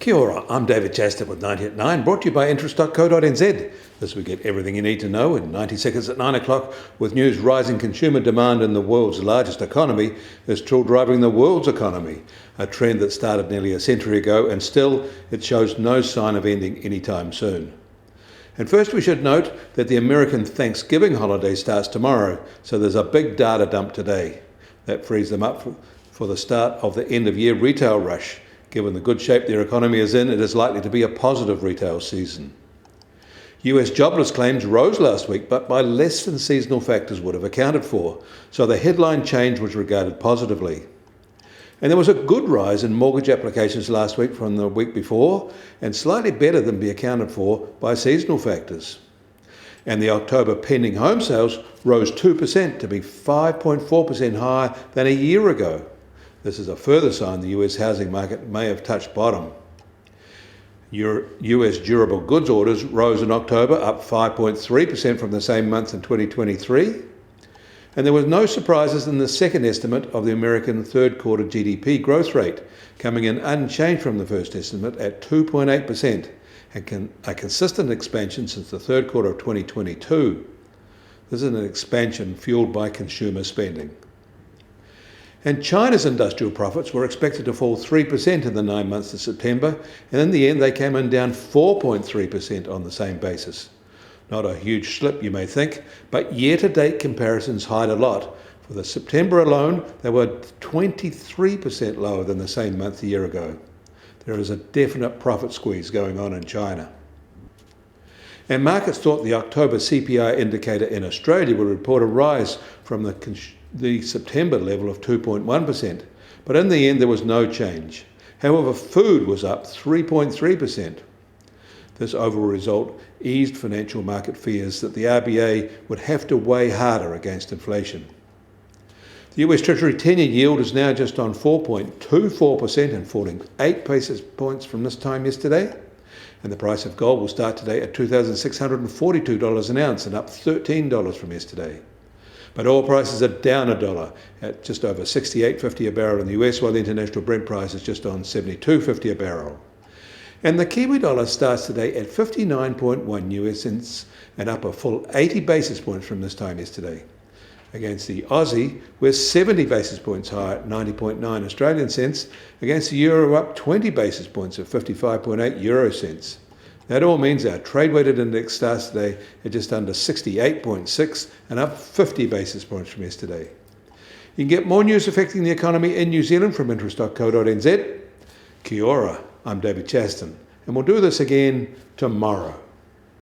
Kia ora, I'm David Chaston with 90 at 9, brought to you by interest.co.nz. As we get everything you need to know in 90 seconds at 9 o'clock, with news rising consumer demand in the world's largest economy is still driving the world's economy, a trend that started nearly a century ago and still it shows no sign of ending anytime soon. And first we should note that the American Thanksgiving holiday starts tomorrow, so there's a big data dump today. That frees them up for the start of the end of year retail rush. Given the good shape their economy is in, it is likely to be a positive retail season. US jobless claims rose last week, but by less than seasonal factors would have accounted for, so the headline change was regarded positively. And there was a good rise in mortgage applications last week from the week before, and slightly better than be accounted for by seasonal factors. And the October pending home sales rose 2% to be 5.4% higher than a year ago. This is a further sign the US housing market may have touched bottom. US durable goods orders rose in October, up 5.3% from the same month in 2023. And there was no surprises in the second estimate of the American third quarter GDP growth rate, coming in unchanged from the first estimate at 2.8%, and a consistent expansion since the third quarter of 2022. This is an expansion fueled by consumer spending. And China's industrial profits were expected to fall 3% in the 9 months of September, and in the end they came in down 4.3% on the same basis. Not a huge slip, you may think, but year-to-date comparisons hide a lot. For the September alone, they were 23% lower than the same month a year ago. There is a definite profit squeeze going on in China. And markets thought the October CPI indicator in Australia would report a rise from the September level of 2.1%, but in the end there was no change. However, food was up 3.3%. This overall result eased financial market fears that the RBA would have to weigh harder against inflation. The US Treasury 10-year yield is now just on 4.24% and falling 8 basis points from this time yesterday. And the price of gold will start today at $2,642 an ounce and up $13 from yesterday. But oil prices are down $1 at just over $68.50 a barrel in the US, while the international Brent price is just on $72.50 a barrel. And the Kiwi dollar starts today at 59.1 US cents and up a full 80 basis points from this time yesterday. Against the Aussie, we're 70 basis points higher at 90.9 Australian cents, against the euro up 20 basis points at 55.8 euro cents. That all means our trade-weighted index starts today at just under 68.6 and up 50 basis points from yesterday. You can get more news affecting the economy in New Zealand from interest.co.nz. Kia ora, I'm David Chaston, and we'll do this again tomorrow.